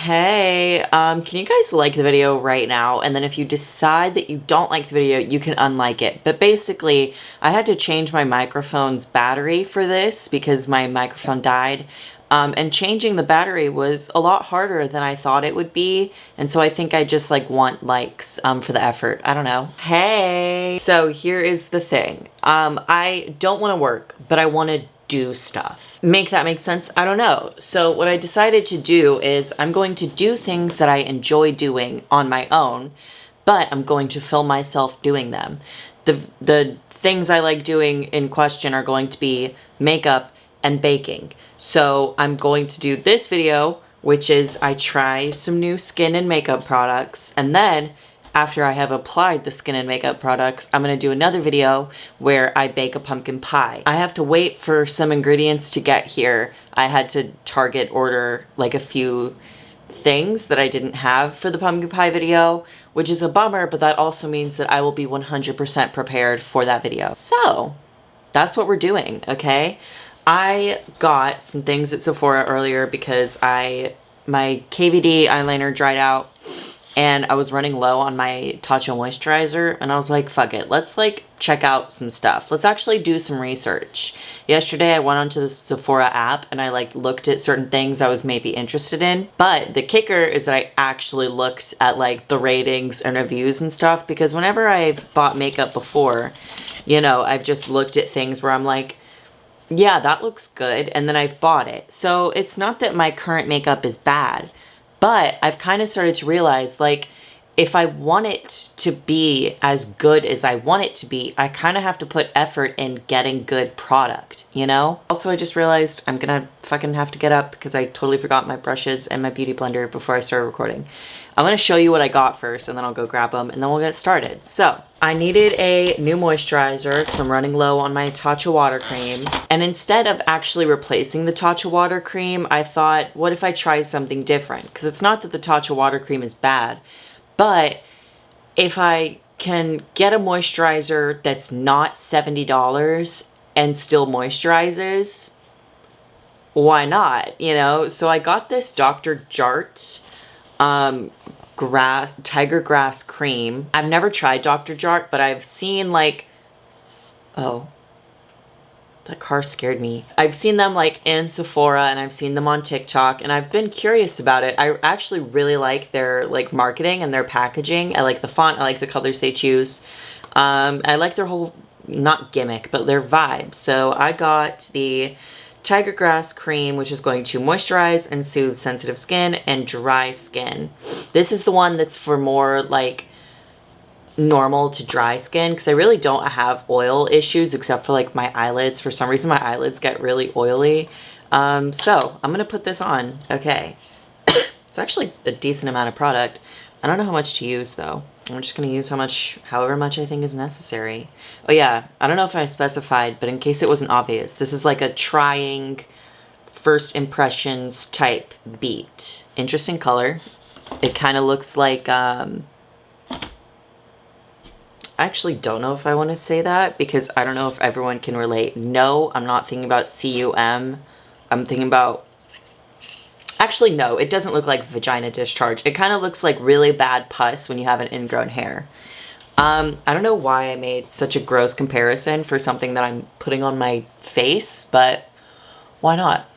Hey, can you guys like the video right now? And then if you decide that you don't like the video, you can unlike it. But basically, I had to change my microphone's battery for this because my microphone died. And changing the battery was a lot harder than I thought it would be. And so I think I just like want likes for the effort. I don't know. Hey! So here is the thing. I don't want to work, but I want to do stuff. Make that make sense? I don't know. So what I decided to do is I'm going to do things that I enjoy doing on my own, but I'm going to film myself doing them. The things I like doing in question are going to be makeup and baking. So I'm going to do this video, which is I try some new skin and makeup products, and then after I have applied the skin and makeup products, I'm going to do another video where I bake a pumpkin pie. I have to wait for some ingredients to get here. I had to Target order like a few things that I didn't have for the pumpkin pie video, which is a bummer, but that also means that I will be 100% prepared for that video. So that's what we're doing, okay? I got some things at Sephora earlier because my KVD eyeliner dried out. And I was running low on my Tatcha moisturizer, and I was like, fuck it, let's like check out some stuff. Let's actually do some research. Yesterday I went onto the Sephora app and I like looked at certain things I was maybe interested in. But the kicker is that I actually looked at like the ratings and reviews and stuff, because whenever I've bought makeup before, you know, I've just looked at things where I'm like, yeah, that looks good, and then I've bought it. So it's not that my current makeup is bad. But I've kind of started to realize, like, if I want it to be as good as I want it to be, I kind of have to put effort in getting good product, you know? Also, I just realized I'm gonna fucking have to get up because I totally forgot my brushes and my beauty blender before I started recording. I'm gonna show you what I got first, and then I'll go grab them, and then we'll get started. So, I needed a new moisturizer because I'm running low on my Tatcha water cream. And instead of actually replacing the Tatcha water cream, I thought, what if I try something different? Because it's not that the Tatcha water cream is bad, but if I can get a moisturizer that's not $70 and still moisturizes, why not, you know? So I got this Dr. Jart tiger grass cream. I've never tried Dr. Jart, but I've seen like, oh, that car scared me. I've seen them like in Sephora, and I've seen them on TikTok, and I've been curious about it. I actually really like their like marketing and their packaging. I like the font, I like the colors they choose. I like their whole, not gimmick, but their vibe. So I got the Tiger Grass Cream, which is going to moisturize and soothe sensitive skin and dry skin. This is the one that's for more like normal to dry skin, because I really don't have oil issues except for like my eyelids. For some reason my eyelids get really oily. So I'm gonna put this on. Okay. It's actually a decent amount of product. I don't know how much to use though. I'm just gonna use however much I think is necessary. Oh yeah, I don't know if I specified, but in case it wasn't obvious, this is like a trying first impressions type beat. Interesting color. It kind of looks like, I actually don't know if I want to say that because I don't know if everyone can relate. No, I'm not thinking about C-U-M. I'm thinking about, actually, no, it doesn't look like vagina discharge. It kind of looks like really bad pus when you have an ingrown hair. I don't know why I made such a gross comparison for something that I'm putting on my face, but why not?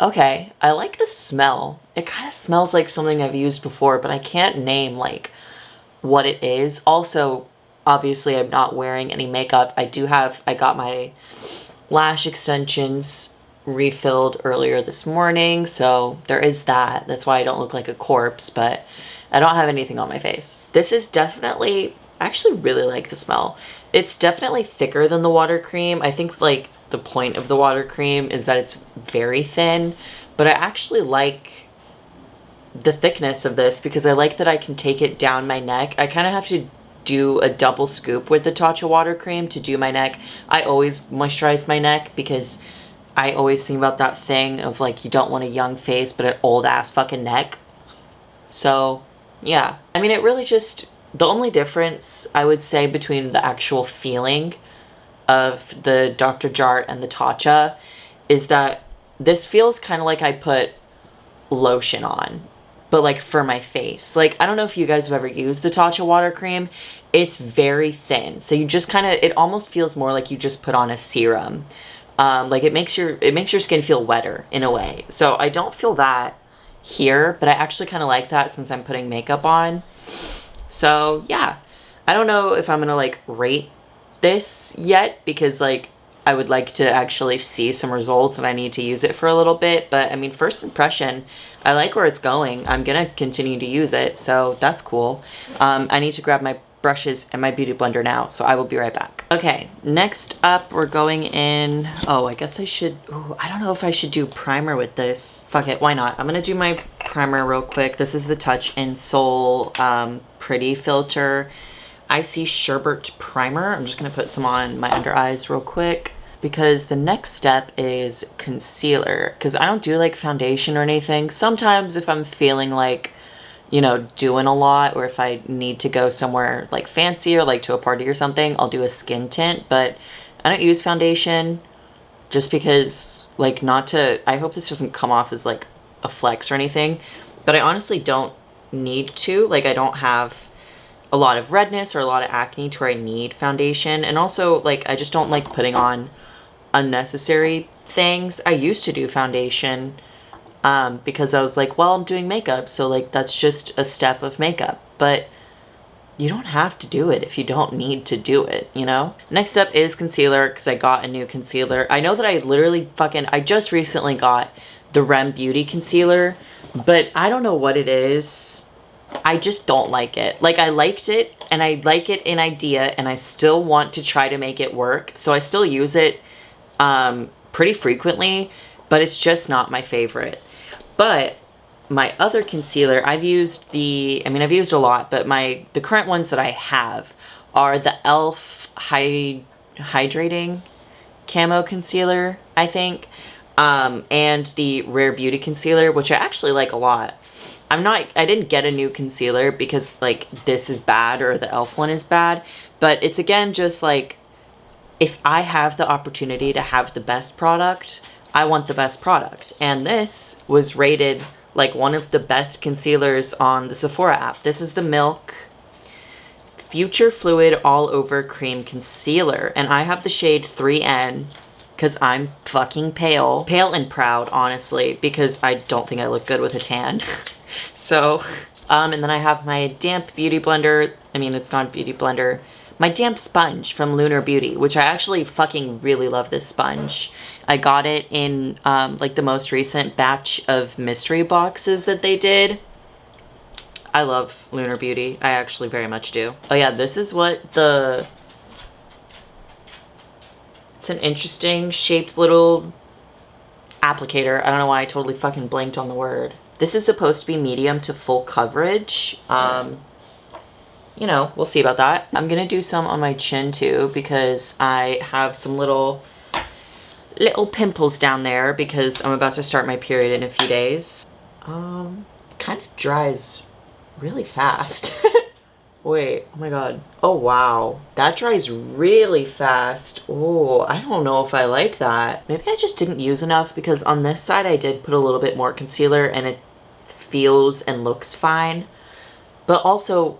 Okay, I like the smell. It kind of smells like something I've used before, but I can't name like what it is. Also, obviously, I'm not wearing any makeup. I got my lash extensions refilled earlier this morning, so there is that. That's why I don't look like a corpse, but I don't have anything on my face. This is definitely, I actually really like the smell. It's definitely thicker than the water cream. I think like the point of the water cream is that it's very thin, but I actually like the thickness of this because I like that I can take it down my neck. I kind of have to do a double scoop with the Tatcha water cream to do my neck. I always moisturize my neck because I always think about that thing of like, you don't want a young face but an old ass fucking neck. So yeah, I mean, it really just, the only difference I would say between the actual feeling of the Dr. Jart and the Tatcha is that this feels kind of like I put lotion on. but like for my face. Like, I don't know if you guys have ever used the Tatcha water cream. It's very thin. So you just kind of, it almost feels more like you just put on a serum. Like it makes your skin feel wetter in a way. So I don't feel that here, but I actually kind of like that since I'm putting makeup on. So yeah, I don't know if I'm gonna like rate this yet, because like I would like to actually see some results and I need to use it for a little bit. But I mean, first impression, I like where it's going. I'm gonna continue to use it, so that's cool. I need to grab my brushes and my beauty blender now, so I will be right back. Okay, next up we're going in, oh, I guess I should, ooh, I don't know if I should do primer with this. Fuck it, why not? I'm gonna do my primer real quick. This is the Touch in Sol Pretty Filter Icy Sherbet Primer. I'm just gonna put some on my under eyes real quick, because the next step is concealer, because I don't do like foundation or anything. Sometimes if I'm feeling like, you know, doing a lot, or if I need to go somewhere like fancier, like to a party or something, I'll do a skin tint. But I don't use foundation just because, like, not to, I hope this doesn't come off as like a flex or anything, but I honestly don't need to. Like, I don't have a lot of redness or a lot of acne to where I need foundation. And also, like, I just don't like putting on unnecessary things. I used to do foundation because I was like, well, I'm doing makeup, so like that's just a step of makeup. But you don't have to do it if you don't need to do it, you know? Next up is concealer, because I got a new concealer. I know that I literally I just recently got the Rem Beauty concealer, but I don't know what it is. I just don't like it. Like, I liked it, and I like it in idea, and I still want to try to make it work. So I still use it pretty frequently, but it's just not my favorite. But my other concealer, I've used I've used a lot, but the current ones that I have are the e.l.f. Hydrating Camo Concealer, I think, and the Rare Beauty Concealer, which I actually like a lot. I didn't get a new concealer because like this is bad or the e.l.f. one is bad, but it's again just like, if I have the opportunity to have the best product, I want the best product. And this was rated like one of the best concealers on the Sephora app. This is the Milk Future Fluid All Over Cream Concealer. And I have the shade 3N because I'm fucking pale. Pale and proud, honestly, because I don't think I look good with a tan. So, and then I have my damp beauty blender. I mean, it's not a beauty blender. My damp sponge from Lunar Beauty, which I actually fucking really love this sponge. I got it in like the most recent batch of mystery boxes that they did. I love Lunar Beauty. I actually very much do. Oh yeah, this is what it's an interesting shaped little applicator. I don't know why I totally fucking blanked on the word. This is supposed to be medium to full coverage. You know, we'll see about that. I'm gonna do some on my chin too, because I have some little pimples down there because I'm about to start my period in a few days. Kind of dries really fast. Wait, oh my god. Oh wow, that dries really fast. Oh, I don't know if I like that. Maybe I just didn't use enough, because on this side I did put a little bit more concealer and it feels and looks fine. But also,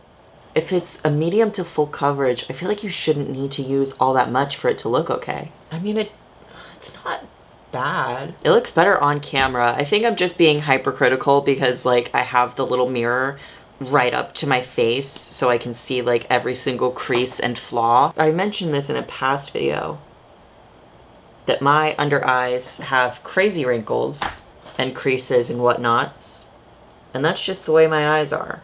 if it's a medium to full coverage, I feel like you shouldn't need to use all that much for it to look okay. I mean, it's not bad. It looks better on camera. I think I'm just being hypercritical because like I have the little mirror right up to my face so I can see like every single crease and flaw. I mentioned this in a past video that my under eyes have crazy wrinkles and creases and whatnots, and that's just the way my eyes are.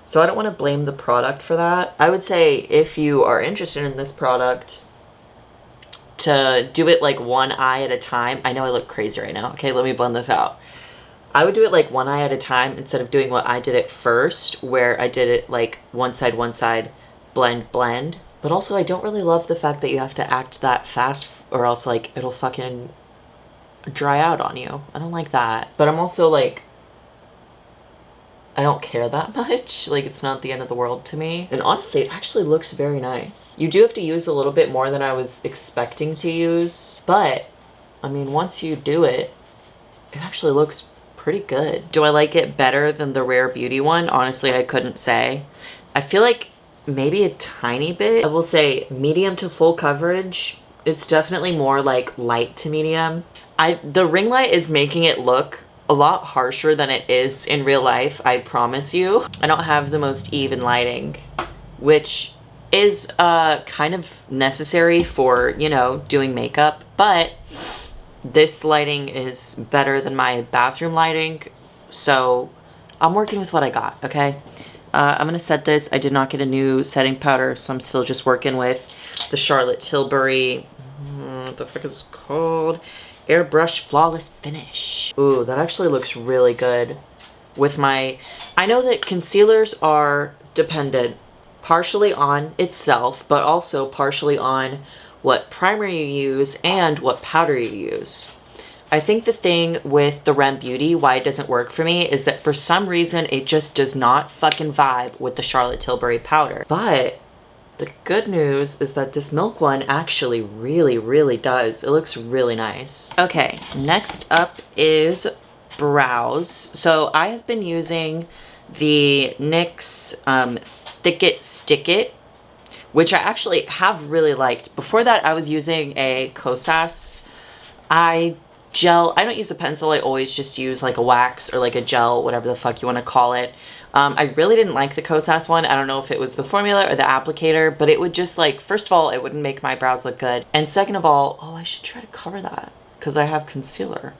So I don't want to blame the product for that. I would say if you are interested in this product, to do it like one eye at a time. I know I look crazy right now. Okay, let me blend this out. I would do it like one eye at a time instead of doing what I did at first, where I did it like one side, blend, blend. But also I don't really love the fact that you have to act that fast or else like it'll fucking dry out on you. I don't like that. But I'm also like, I don't care that much. Like, it's not the end of the world to me. And honestly, it actually looks very nice. You do have to use a little bit more than I was expecting to use. But, I mean, once you do it, it actually looks pretty good. Do I like it better than the Rare Beauty one? Honestly, I couldn't say. I feel like maybe a tiny bit. I will say medium to full coverage. It's definitely more like light to medium. The ring light is making it look a lot harsher than it is in real life, I promise you. I don't have the most even lighting, which is kind of necessary for, you know, doing makeup, but this lighting is better than my bathroom lighting, so I'm working with what I got, okay? I'm gonna set this. I did not get a new setting powder, so I'm still just working with the Charlotte Tilbury, what the frick is it called? Airbrush Flawless Finish. Ooh, that actually looks really good with my, I know that concealers are dependent partially on itself, but also partially on what primer you use and what powder you use. I think the thing with the Rem Beauty, why it doesn't work for me, is that for some reason it just does not fucking vibe with the Charlotte Tilbury powder. But the good news is that this Milk one actually really does. It looks really nice. Okay, next up is brows. So I have been using the NYX Thick It Stick It, which I actually have really liked. Before that, I was using a Kosas eye gel. I don't use a pencil. I always just use like a wax or like a gel, whatever the fuck you want to call it. I really didn't like the Kosas one. I don't know if it was the formula or the applicator, but it would just like, first of all, it wouldn't make my brows look good. And second of all, oh, I should try to cover that because I have concealer.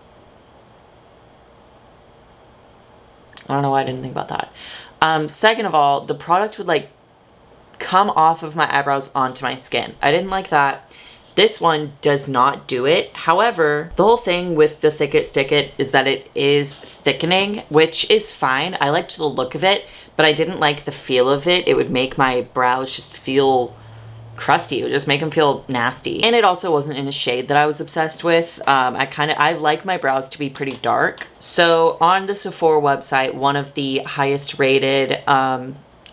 I don't know why I didn't think about that. Second of all, the product would like come off of my eyebrows onto my skin. I didn't like that. This one does not do it. However, the whole thing with the Thick It Stick It is that it is thickening, which is fine. I liked the look of it, but I didn't like the feel of it. It would make my brows just feel crusty. It would just make them feel nasty. And it also wasn't in a shade that I was obsessed with. I like my brows to be pretty dark. So on the Sephora website, one of the highest rated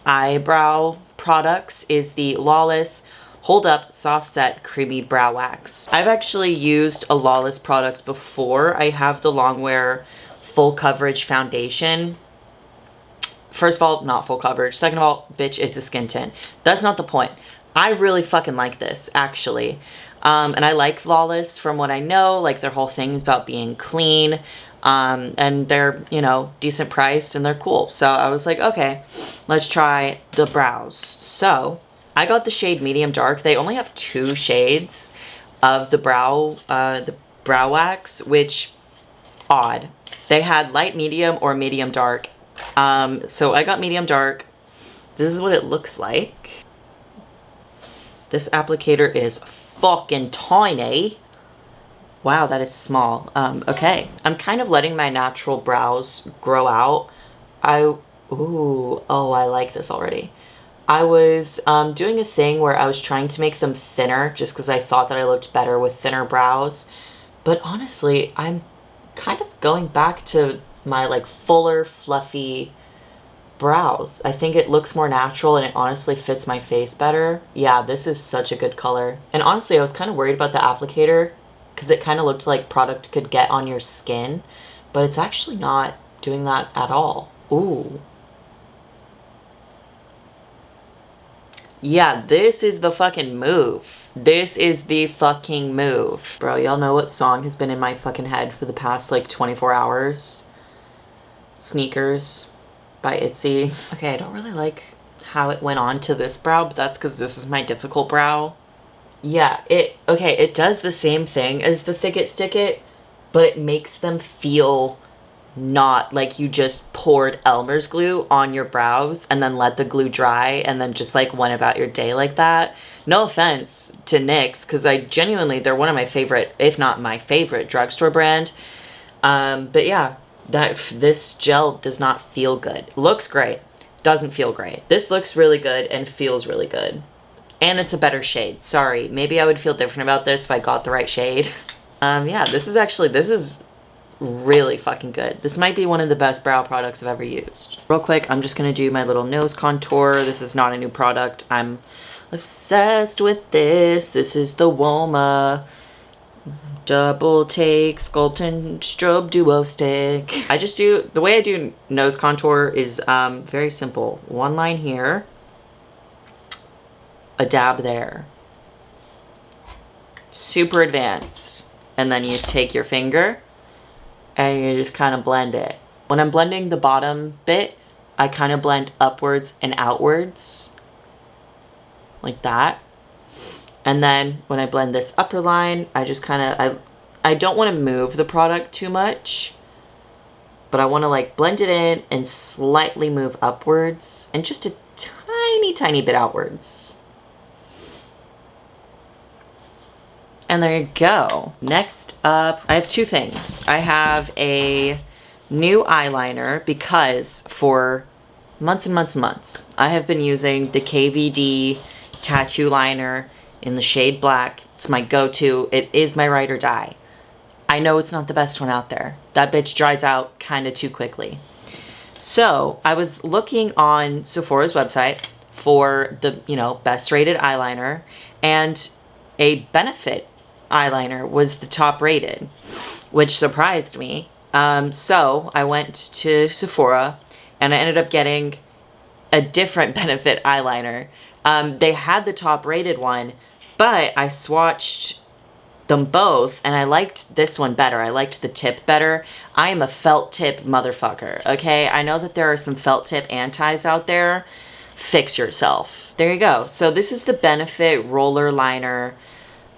eyebrow products is the Lawless Hold Up Soft Set Creamy Brow Wax. I've actually used a Lawless product before. I have the Longwear Full Coverage Foundation. First of all, not full coverage. Second of all, bitch, it's a skin tint. That's not the point. I really fucking like this, actually. And I like Lawless from what I know. Like, their whole thing is about being clean. And they're, you know, decent priced and they're cool. So I was like, okay, let's try the brows. So I got the shade medium dark. They only have 2 shades of the brow wax, which odd. They had light medium or medium dark. So I got medium dark. This is what it looks like. This applicator is fucking tiny. Wow, that is small. Okay, I'm kind of letting my natural brows grow out. Oh, I like this already. I was doing a thing where I was trying to make them thinner just because I thought that I looked better with thinner brows. But honestly, I'm kind of going back to my like fuller, fluffy brows. I think it looks more natural and it honestly fits my face better. Yeah, this is such a good color. And honestly, I was kind of worried about the applicator because it kind of looked like product could get on your skin, but it's actually not doing that at all. Ooh. Yeah, this is the fucking move. This is the fucking move. Bro, y'all know what song has been in my fucking head for the past like 24 hours? Sneakers by Itzy. Okay, I don't really like how it went on to this brow, but that's because this is my difficult brow. Yeah, it does the same thing as the Thick It Stick It, but it makes them feel not like you just poured Elmer's glue on your brows and then let the glue dry and then just like went about your day like that. No offense to NYX, because they're one of my favorite, if not my favorite drugstore brand. But yeah, this gel does not feel good. Looks great, doesn't feel great. This looks really good and feels really good. And it's a better shade. Sorry, maybe I would feel different about this if I got the right shade. Yeah, this is really fucking good. This might be one of the best brow products I've ever used. Real quick, I'm just gonna do my little nose contour. This is not a new product. I'm obsessed with this. This is the Woma Double take Sculptin Strobe Duo Stick. I just do, the way I do nose contour is very simple. One line here, a dab there. Super advanced. And then you take your finger and you just kind of blend it. When I'm blending the bottom bit, I kind of blend upwards and outwards. Like that. And then when I blend this upper line, I just kind of, I don't want to move the product too much, but I want to like blend it in and slightly move upwards and just a tiny, tiny bit outwards. And there you go. Next up, I have two things. I have a new eyeliner because for months and months and months, I have been using the KVD tattoo liner in the shade black. It's my go-to. It is my ride or die. I know it's not the best one out there. That bitch dries out kind of too quickly. So I was looking on Sephora's website for the, you know, best rated eyeliner, and a Benefit eyeliner was the top rated, which surprised me. So I went to Sephora and I ended up getting a different Benefit eyeliner. They had the top rated one, but I swatched them both and I liked this one better. I liked the tip better. I am a felt tip motherfucker, okay? I know that there are some felt tip antis out there. Fix yourself. There you go. So this is the Benefit Roller Liner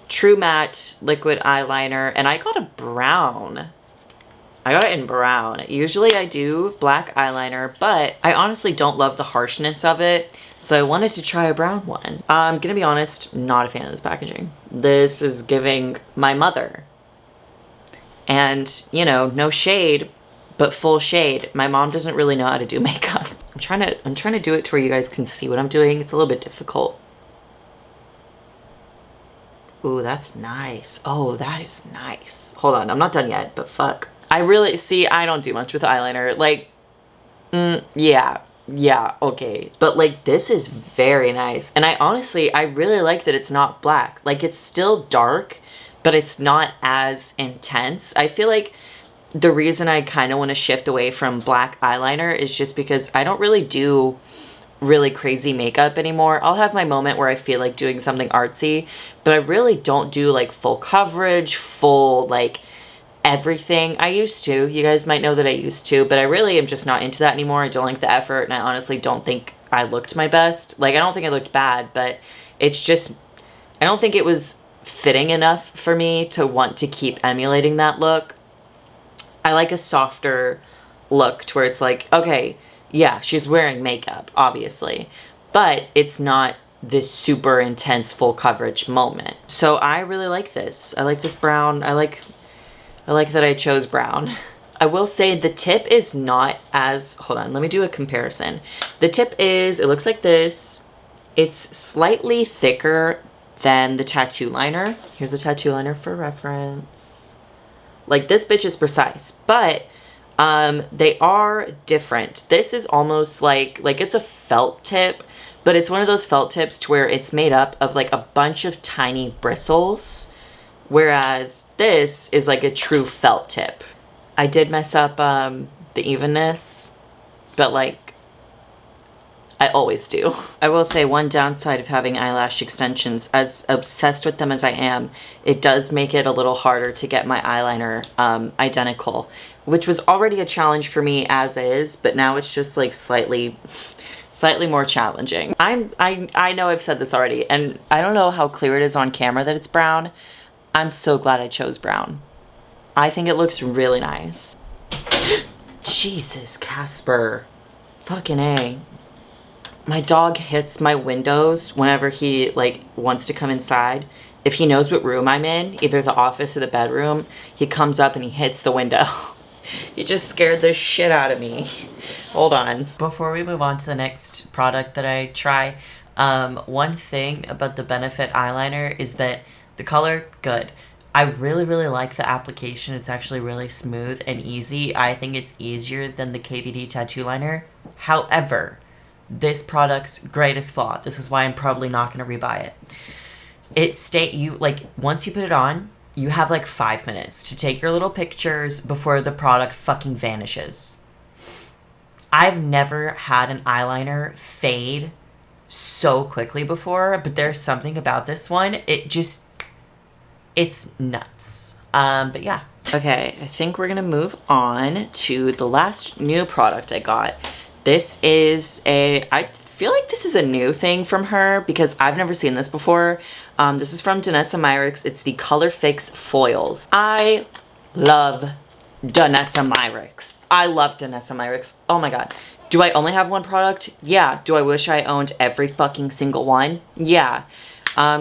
True Matte Liquid Eyeliner, and I got a brown. I got it in brown. Usually I do black eyeliner, but I honestly don't love the harshness of it, so I wanted to try a brown one. I'm gonna be honest, not a fan of this packaging. This is giving my mother. And, you know, no shade, but full shade. My mom doesn't really know how to do makeup. I'm trying to do it to where you guys can see what I'm doing. It's a little bit difficult. Ooh, that's nice. Oh, that is nice. Hold on, I'm not done yet, but fuck. I really, see, I don't do much with eyeliner. Like, yeah, okay. But like, this is very nice. And I honestly, I really like that it's not black. Like, it's still dark, but it's not as intense. I feel like the reason I kind of want to shift away from black eyeliner is just because I don't really do really crazy makeup anymore. I'll have my moment where I feel like doing something artsy, but I really don't do like full coverage, full like everything. I used to. You guys might know that I used to, but I really am just not into that anymore. I don't like the effort, and I honestly don't think I looked my best. Like, I don't think I looked bad, but it's just, I don't think it was fitting enough for me to want to keep emulating that look. I like a softer look to where it's like, okay, yeah, she's wearing makeup, obviously, but it's not this super intense full coverage moment. So I really like this. I like this brown. I like that I chose brown. I will say the tip is not as, hold on, let me do a comparison. The tip is, it looks like this. It's slightly thicker than the tattoo liner. Here's the tattoo liner for reference. Like, this bitch is precise, but they are different. This is almost like it's a felt tip, but it's one of those felt tips to where it's made up of like a bunch of tiny bristles, whereas this is like a true felt tip. I did mess up the evenness, but like, I always do. I will say one downside of having eyelash extensions, as obsessed with them as I am, it does make it a little harder to get my eyeliner identical, which was already a challenge for me as is, but now it's just like slightly more challenging. I know I've said this already, and I don't know how clear it is on camera that it's brown. I'm so glad I chose brown. I think it looks really nice. Jesus, Casper. Fucking A. My dog hits my windows whenever he like wants to come inside. If he knows what room I'm in, either the office or the bedroom, he comes up and he hits the window. He just scared the shit out of me. Hold on. Before we move on to the next product that I try, one thing about the Benefit eyeliner is that the color, good. I really, really like the application. It's actually really smooth and easy. I think it's easier than the KVD tattoo liner. However, this product's greatest flaw, this is why I'm probably not going to rebuy it. Once you put it on, You have like 5 minutes to take your little pictures before the product fucking vanishes. I've never had an eyeliner fade so quickly before, but there's something about this one. It's nuts. But yeah. Okay, I think we're gonna move on to the last new product I got. This is I feel like this is a new thing from her because I've never seen this before. This is from Danessa Myricks. It's the Color Fix Foils. I love Danessa Myricks. I love Danessa Myricks. Oh my god. Do I only have one product? Yeah. Do I wish I owned every fucking single one? Yeah.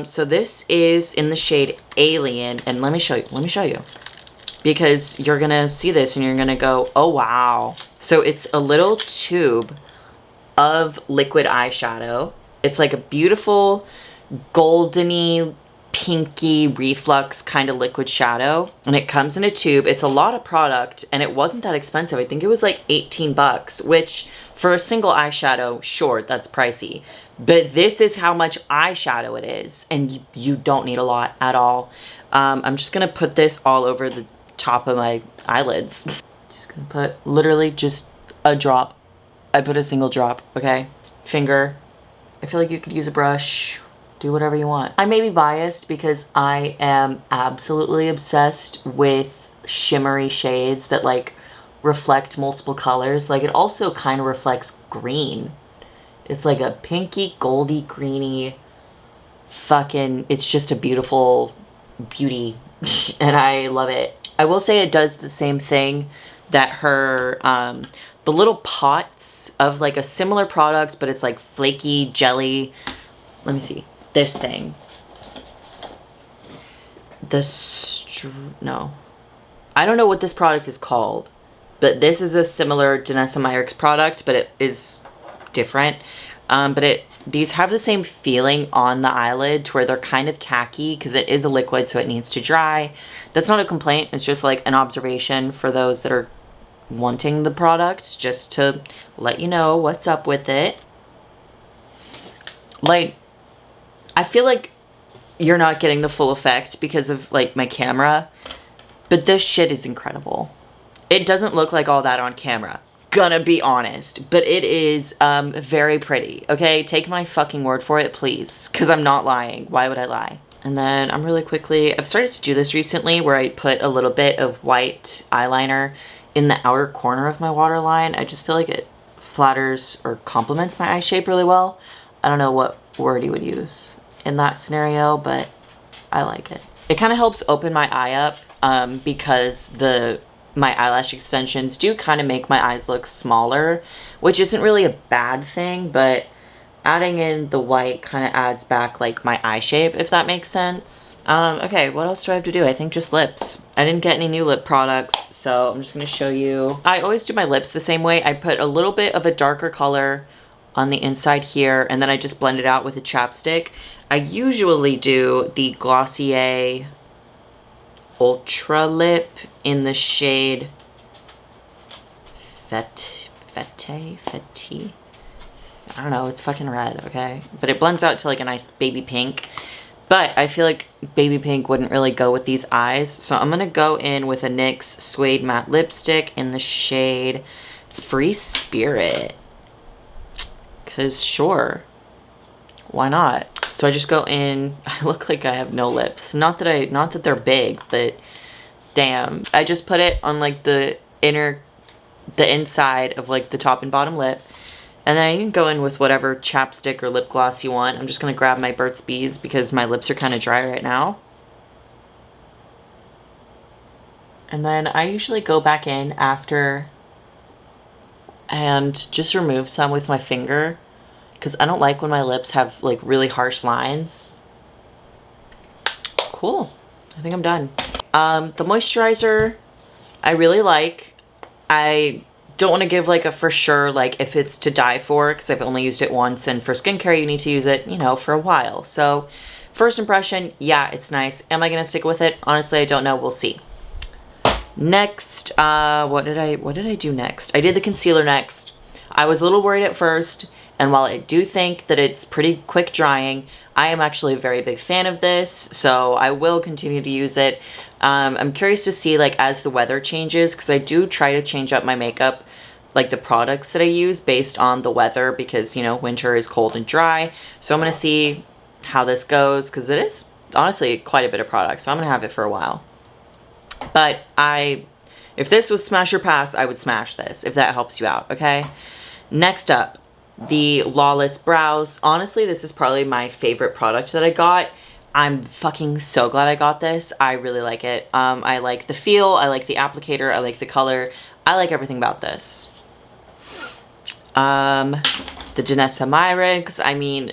So this is in the shade Alien, and let me show you. Because you're gonna see this and you're gonna go, oh wow. So it's a little tube of liquid eyeshadow. It's like a beautiful goldeny, pinky reflux kind of liquid shadow, and it comes in a tube. It's a lot of product, and it wasn't that expensive. I think it was like 18 bucks, which for a single eyeshadow, sure, that's pricey. But this is how much eyeshadow it is, and you don't need a lot at all. I'm just gonna put this all over the top of my eyelids. Just gonna put literally just a drop. I put a single drop, okay? Finger. I feel like you could use a brush. Do whatever you want. I may be biased because I am absolutely obsessed with shimmery shades that like reflect multiple colors. Like it also kind of reflects green. It's like a pinky, goldy, greeny fucking, it's just a beautiful beauty and I love it. I will say it does the same thing that her, the little pots of like a similar product, but it's like flaky jelly. Let me see. This thing. No. I don't know what this product is called, but this is a similar Danessa Myricks product, but it is different. But these have the same feeling on the eyelid to where they're kind of tacky because it is a liquid, so it needs to dry. That's not a complaint. It's just like an observation for those that are wanting the product, just to let you know what's up with it. Like, I feel like you're not getting the full effect because of like my camera, but this shit is incredible. It doesn't look like all that on camera, gonna be honest, but it is very pretty. Okay, take my fucking word for it, please, because I'm not lying. Why would I lie? And then I'm really quickly, I've started to do this recently where I put a little bit of white eyeliner in the outer corner of my waterline. I just feel like it flatters or complements my eye shape really well. I don't know what word you would use in that scenario, but I like it. It kind of helps open my eye up because my eyelash extensions do kind of make my eyes look smaller, which isn't really a bad thing, but adding in the white kind of adds back like my eye shape, if that makes sense. Okay, what else do I have to do? I think just lips. I didn't get any new lip products, so I'm just gonna show you. I always do my lips the same way. I put a little bit of a darker color on the inside here, and then I just blend it out with a chapstick. I usually do the Glossier Ultra Lip in the shade Fete. I don't know, it's fucking red, okay? But it blends out to like a nice baby pink. But I feel like baby pink wouldn't really go with these eyes. So I'm gonna go in with a NYX Suede Matte Lipstick in the shade Free Spirit. Cause sure, why not? So I just go in, I look like I have no lips. Not that they're big, but damn. I just put it on like the inside of like the top and bottom lip. And then you can go in with whatever chapstick or lip gloss you want. I'm just gonna grab my Burt's Bees because my lips are kind of dry right now. And then I usually go back in after and just remove some with my finger, because I don't like when my lips have like really harsh lines. Cool. I think I'm done. The moisturizer I really like. I don't want to give like a for sure like if it's to die for, because I've only used it once, and for skincare you need to use it, you know, for a while. So first impression, yeah, it's nice. Am I gonna stick with it? Honestly, I don't know. We'll see. Next, what did I do next? I did the concealer next. I was a little worried at first, And while I do think that it's pretty quick drying, I am actually a very big fan of this, so I will continue to use it. I'm curious to see, like, as the weather changes, because I do try to change up my makeup, like the products that I use based on the weather, because, you know, winter is cold and dry. So I'm going to see how this goes, because it is honestly quite a bit of product, so I'm going to have it for a while. But if this was smash or pass, I would smash this, if that helps you out, okay? Next up, the Lawless Brows. Honestly, this is probably my favorite product that I got. I'm fucking so glad I got this. I really like it. I like the feel, I like the applicator, I like the color. I like everything about this. The Danessa Myrigs, I mean,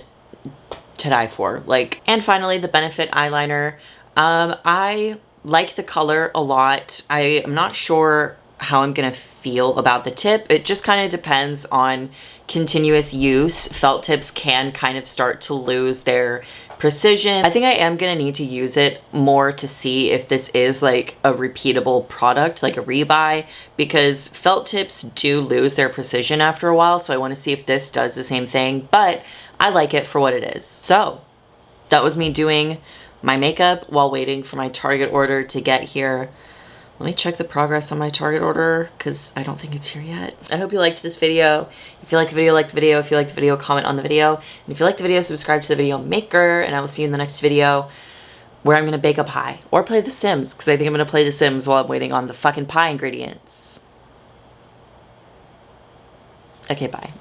to die for. Like, and finally, the Benefit eyeliner. I like the color a lot. I am not sure how I'm gonna feel about the tip. It just kind of depends on continuous use. Felt tips can kind of start to lose their precision. I think I am gonna need to use it more to see if this is like a repeatable product, like a rebuy, because felt tips do lose their precision after a while, so I want to see if this does the same thing, but I like it for what it is. So that was me doing my makeup while waiting for my Target order to get here. Let me check the progress on my Target order, because I don't think it's here yet. I hope you liked this video. If you liked the video, like the video. If you liked the video, comment on the video. And if you liked the video, subscribe to the video maker. And I will see you in the next video where I'm going to bake a pie. Or play The Sims, because I think I'm going to play The Sims while I'm waiting on the fucking pie ingredients. Okay, bye.